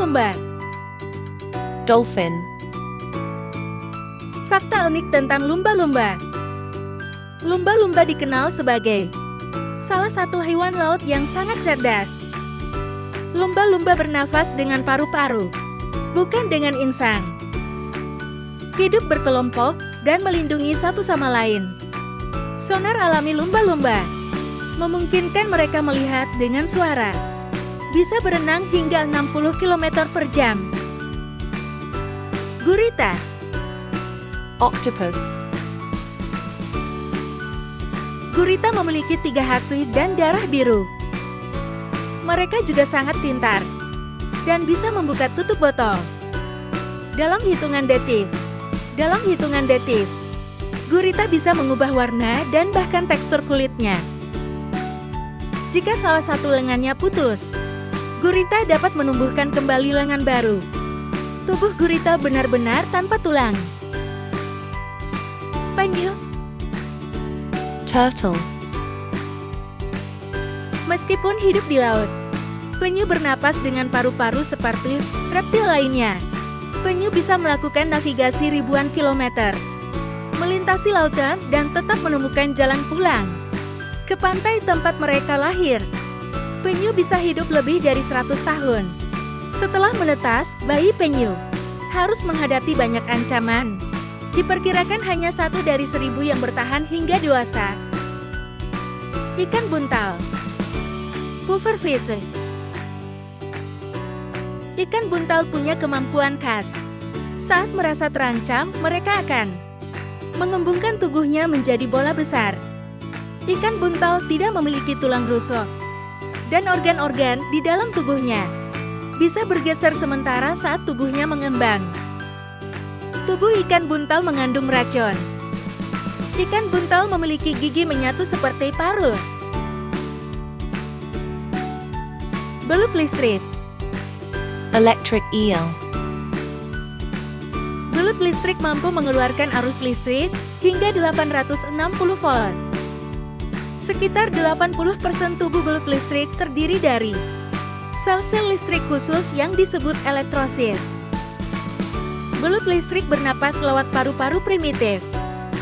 lumba-lumba. Dolphin. Fakta unik tentang lumba-lumba. Lumba-lumba dikenal sebagai salah satu hewan laut yang sangat cerdas. Lumba-lumba bernafas dengan paru-paru, bukan dengan insang. Hidup berkelompok dan melindungi satu sama lain. Sonar alami lumba-lumba memungkinkan mereka melihat dengan suara. Bisa berenang hingga 60 km per jam. Gurita. Octopus. Gurita memiliki 3 hati dan darah biru. Mereka juga sangat pintar dan bisa membuka tutup botol dalam hitungan detik. Gurita bisa mengubah warna dan bahkan tekstur kulitnya. Jika salah satu lengannya putus, gurita dapat menumbuhkan kembali lengan baru. Tubuh gurita benar-benar tanpa tulang. Penyu. Turtle. Meskipun hidup di laut, penyu bernapas dengan paru-paru seperti reptil lainnya. Penyu bisa melakukan navigasi ribuan kilometer, melintasi lautan dan tetap menemukan jalan pulang ke pantai tempat mereka lahir. Penyu bisa hidup lebih dari 100 tahun. Setelah menetas, bayi penyu harus menghadapi banyak ancaman. Diperkirakan hanya 1 dari 1000 yang bertahan hingga dewasa. Ikan buntal. Pufferfish. Ikan buntal punya kemampuan khas. Saat merasa terancam, mereka akan mengembungkan tubuhnya menjadi bola besar. Ikan buntal tidak memiliki tulang rusuk, dan organ-organ di dalam tubuhnya bisa bergeser sementara saat tubuhnya mengembang. Tubuh ikan buntal mengandung racun. Ikan buntal memiliki gigi menyatu seperti paruh. Belut listrik. Electric eel. Belut listrik mampu mengeluarkan arus listrik hingga 860 volt. Sekitar 80% tubuh belut listrik terdiri dari sel-sel listrik khusus yang disebut elektrosit. Belut listrik bernapas lewat paru-paru primitif.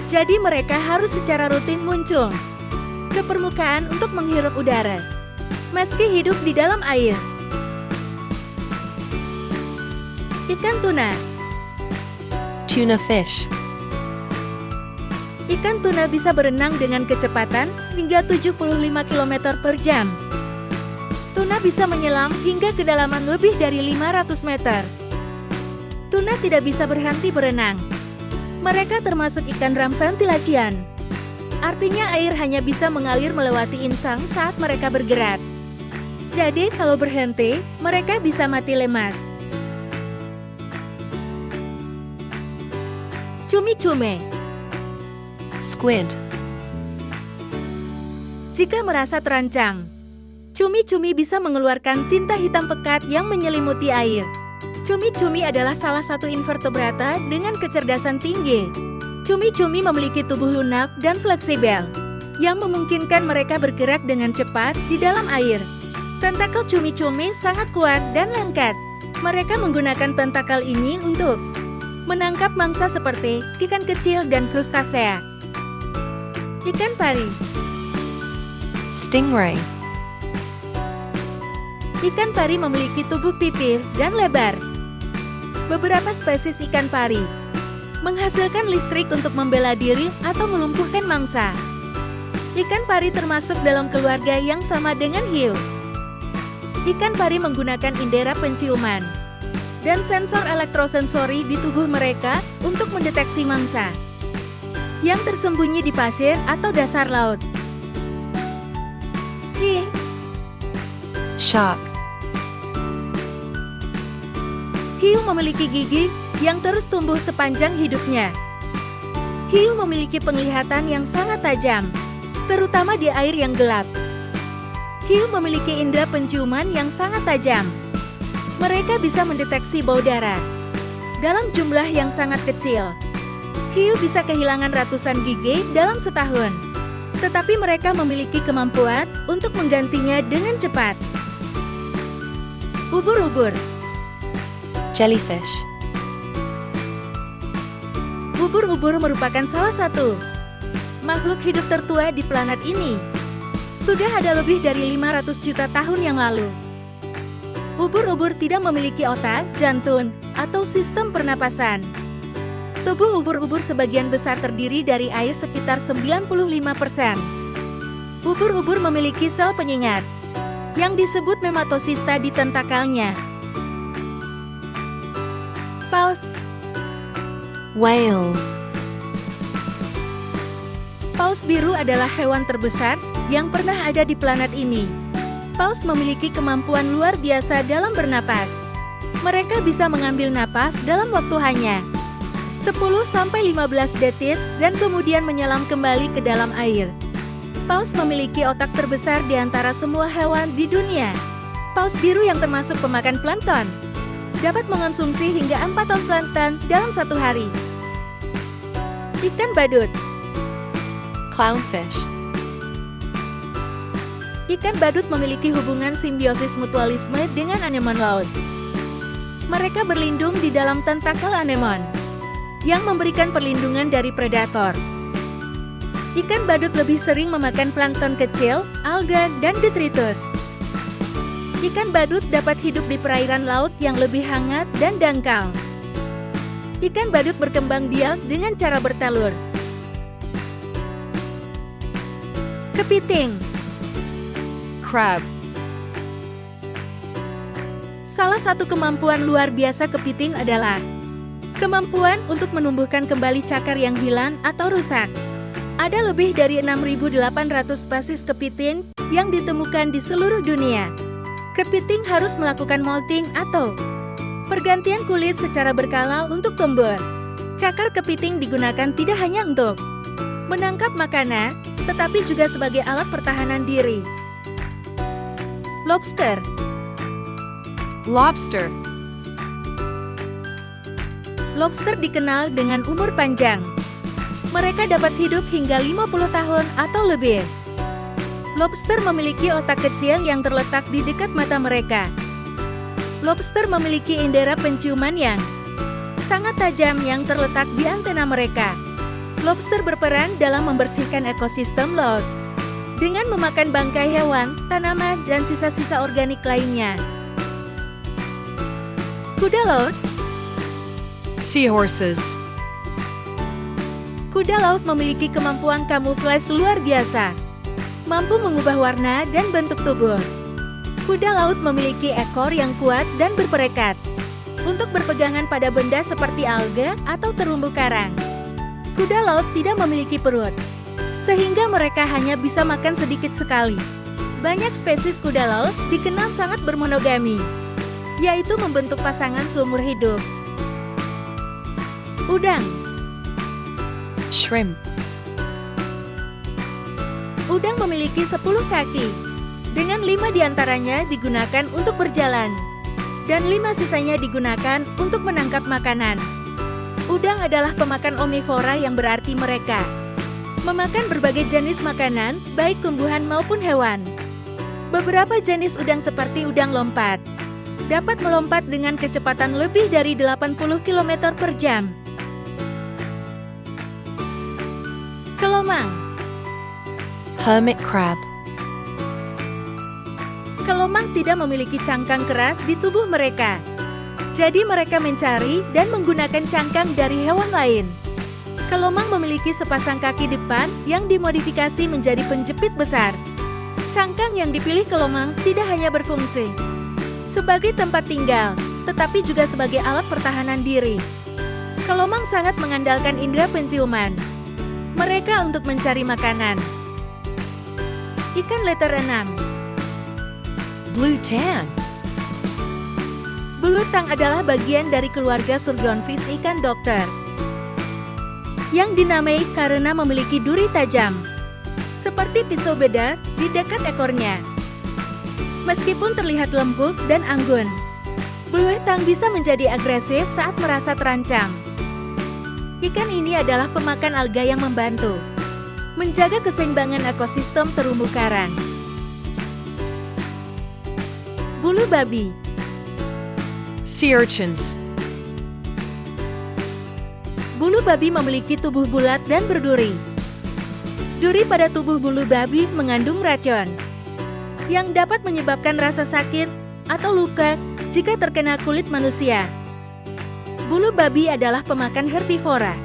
Jadi mereka harus secara rutin muncul ke permukaan untuk menghirup udara, meski hidup di dalam air. Ikan tuna. Tuna fish. Ikan tuna bisa berenang dengan kecepatan hingga 75 km per jam. Tuna bisa menyelam hingga kedalaman lebih dari 500 meter. Tuna tidak bisa berhenti berenang. Mereka termasuk ikan ram ventilation. Artinya air hanya bisa mengalir melewati insang saat mereka bergerak. Jadi kalau berhenti, mereka bisa mati lemas. Cumi-cumi. Squid. Jika merasa terancam, cumi-cumi bisa mengeluarkan tinta hitam pekat yang menyelimuti air. Cumi-cumi adalah salah satu invertebrata dengan kecerdasan tinggi. Cumi-cumi memiliki tubuh lunak dan fleksibel, yang memungkinkan mereka bergerak dengan cepat di dalam air. Tentakel cumi-cumi sangat kuat dan lengket. Mereka menggunakan tentakel ini untuk menangkap mangsa seperti ikan kecil dan krustasea. Ikan pari. Stingray. Ikan pari memiliki tubuh pipih dan lebar. Beberapa spesies ikan pari menghasilkan listrik untuk membela diri atau melumpuhkan mangsa. Ikan pari termasuk dalam keluarga yang sama dengan hiu. Ikan pari menggunakan indera penciuman dan sensor elektrosensori di tubuh mereka untuk mendeteksi mangsa yang tersembunyi di pasir atau dasar laut. Shark. Hiu memiliki gigi yang terus tumbuh sepanjang hidupnya. Hiu memiliki penglihatan yang sangat tajam, terutama di air yang gelap. Hiu memiliki indera penciuman yang sangat tajam. Mereka bisa mendeteksi bau darah dalam jumlah yang sangat kecil. Hiu bisa kehilangan ratusan gigi dalam setahun, tetapi mereka memiliki kemampuan untuk menggantinya dengan cepat. Ubur-ubur. Jellyfish. Ubur-ubur merupakan salah satu makhluk hidup tertua di planet ini. Sudah ada lebih dari 500 juta tahun yang lalu. Ubur-ubur tidak memiliki otak, jantung, atau sistem pernapasan. Tubuh ubur-ubur sebagian besar terdiri dari air sekitar 95%. Ubur-ubur memiliki sel penyengat yang disebut nematosista di tentakelnya. Paus. Whale. Paus biru adalah hewan terbesar yang pernah ada di planet ini. Paus memiliki kemampuan luar biasa dalam bernapas. Mereka bisa mengambil napas dalam waktu hanya 10-15 detik dan kemudian menyelam kembali ke dalam air. Paus memiliki otak terbesar di antara semua hewan di dunia. Paus biru yang termasuk pemakan plankton dapat mengonsumsi hingga 4 ton plankton dalam satu hari. Ikan badut. Clownfish. Ikan badut memiliki hubungan simbiosis mutualisme dengan anemon laut. Mereka berlindung di dalam tentakel anemon yang memberikan perlindungan dari predator. Ikan badut lebih sering memakan plankton kecil, alga, dan detritus. Ikan badut dapat hidup di perairan laut yang lebih hangat dan dangkal. Ikan badut berkembang biak dengan cara bertelur. Kepiting. Crab. Salah satu kemampuan luar biasa kepiting adalah kemampuan untuk menumbuhkan kembali cakar yang hilang atau rusak. Ada lebih dari 6.800 spesies kepiting yang ditemukan di seluruh dunia. Kepiting harus melakukan molting atau pergantian kulit secara berkala untuk tumbuh. Cakar kepiting digunakan tidak hanya untuk menangkap makanan, tetapi juga sebagai alat pertahanan diri. Lobster. Lobster. Lobster dikenal dengan umur panjang. Mereka dapat hidup hingga 50 tahun atau lebih. Lobster memiliki otak kecil yang terletak di dekat mata mereka. Lobster memiliki indera penciuman yang sangat tajam yang terletak di antena mereka. Lobster berperan dalam membersihkan ekosistem laut dengan memakan bangkai hewan, tanaman, dan sisa-sisa organik lainnya. Kuda laut. Seahorses. Kuda laut memiliki kemampuan kamuflase luar biasa, mampu mengubah warna dan bentuk tubuh. Kuda laut memiliki ekor yang kuat dan berperekat untuk berpegangan pada benda seperti alga atau terumbu karang. Kuda laut tidak memiliki perut, sehingga mereka hanya bisa makan sedikit sekali. Banyak spesies kuda laut dikenal sangat bermonogami, yaitu membentuk pasangan seumur hidup. Udang. Shrimp. Udang memiliki 10 kaki, dengan 5 diantaranya digunakan untuk berjalan, dan 5 sisanya digunakan untuk menangkap makanan. Udang adalah pemakan omnivora yang berarti mereka memakan berbagai jenis makanan, baik tumbuhan maupun hewan. Beberapa jenis udang seperti udang lompat dapat melompat dengan kecepatan lebih dari 80 km per jam. Kelomang. Hermit crab. Kelomang tidak memiliki cangkang keras di tubuh mereka. Jadi mereka mencari dan menggunakan cangkang dari hewan lain. Kelomang memiliki sepasang kaki depan yang dimodifikasi menjadi penjepit besar. Cangkang yang dipilih kelomang tidak hanya berfungsi sebagai tempat tinggal, tetapi juga sebagai alat pertahanan diri. Kelomang sangat mengandalkan indera penciuman mereka untuk mencari makanan. Ikan letter 6. Blue tang. Belutang adalah bagian dari keluarga surgeonfish ikan dokter, yang dinamai karena memiliki duri tajam, seperti pisau bedar di dekat ekornya. Meskipun terlihat lembut dan anggun, belutang bisa menjadi agresif saat merasa terancam. Ikan ini adalah pemakan alga yang membantu menjaga keseimbangan ekosistem terumbu karang. Bulu babi. Sea urchins. Bulu babi memiliki tubuh bulat dan berduri. Duri pada tubuh bulu babi mengandung racun yang dapat menyebabkan rasa sakit atau luka jika terkena kulit manusia. Bulu babi adalah pemakan herbivora.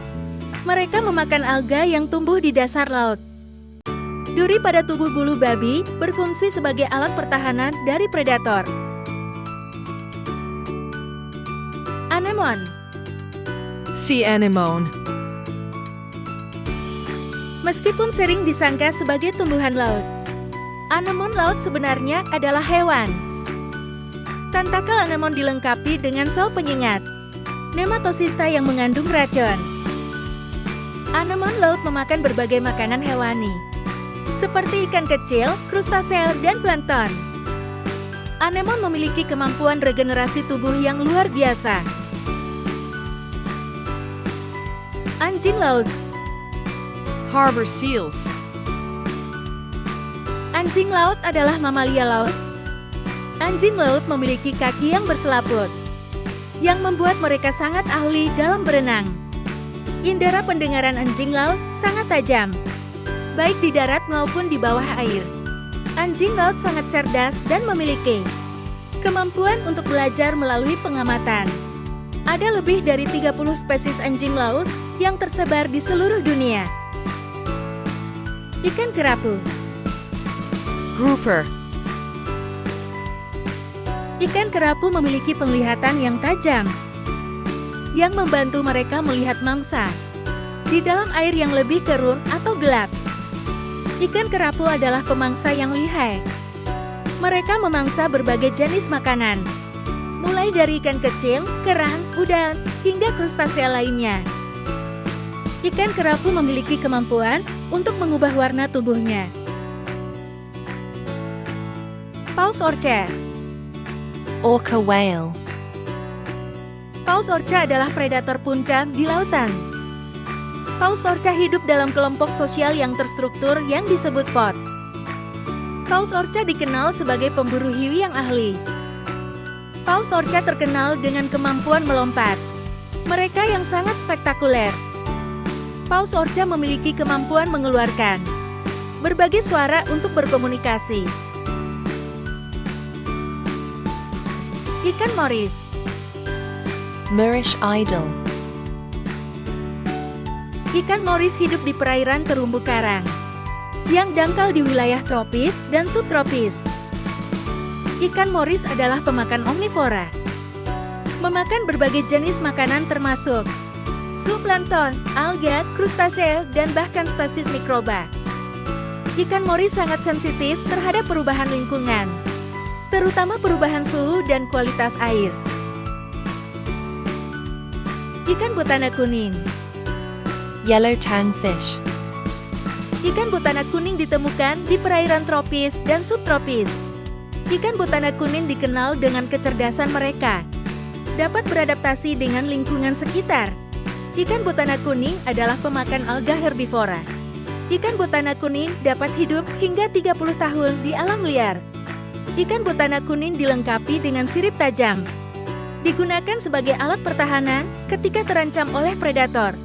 Mereka memakan alga yang tumbuh di dasar laut. Duri pada tubuh bulu babi berfungsi sebagai alat pertahanan dari predator. Anemon. Sea anemone. Meskipun sering disangka sebagai tumbuhan laut, anemon laut sebenarnya adalah hewan. Tentakel anemon dilengkapi dengan sel penyengat, nematosista yang mengandung racun. Anemon laut memakan berbagai makanan hewani, seperti ikan kecil, krustasea, dan plankton. Anemon memiliki kemampuan regenerasi tubuh yang luar biasa. Anjing laut. Harbor seals. Anjing laut adalah mamalia laut. Anjing laut memiliki kaki yang berselaput, yang membuat mereka sangat ahli dalam berenang. Indera pendengaran anjing laut sangat tajam, baik di darat maupun di bawah air. Anjing laut sangat cerdas dan memiliki kemampuan untuk belajar melalui pengamatan. Ada lebih dari 30 spesies anjing laut yang tersebar di seluruh dunia. Ikan kerapu. Grouper. Ikan kerapu memiliki penglihatan yang tajam, yang membantu mereka melihat mangsa di dalam air yang lebih keruh atau gelap. Ikan kerapu adalah pemangsa yang lihai. Mereka memangsa berbagai jenis makanan, mulai dari ikan kecil, kerang, udang, hingga krustasea lainnya. Ikan kerapu memiliki kemampuan untuk mengubah warna tubuhnya. Paus orca. Orca whale. Paus orca adalah predator puncak di lautan. Paus orca hidup dalam kelompok sosial yang terstruktur yang disebut pod. Paus orca dikenal sebagai pemburu hiu yang ahli. Paus orca terkenal dengan kemampuan melompat. Mereka yang sangat spektakuler. Paus orca memiliki kemampuan mengeluarkan berbagai suara untuk berkomunikasi. Ikan moris. Moorish idol. Ikan moris hidup di perairan terumbu karang yang dangkal di wilayah tropis dan subtropis. Ikan moris adalah pemakan omnivora, memakan berbagai jenis makanan termasuk zooplankton, alga, krustasea, dan bahkan spesies mikroba. Ikan moris sangat sensitif terhadap perubahan lingkungan, terutama perubahan suhu dan kualitas air. Ikan botana kuning. Yellow tang fish. Ikan botana kuning ditemukan di perairan tropis dan subtropis. Ikan botana kuning dikenal dengan kecerdasan mereka, dapat beradaptasi dengan lingkungan sekitar. Ikan botana kuning adalah pemakan alga herbivora. Ikan botana kuning dapat hidup hingga 30 tahun di alam liar. Ikan botana kuning dilengkapi dengan sirip tajam. Digunakan sebagai alat pertahanan ketika terancam oleh predator.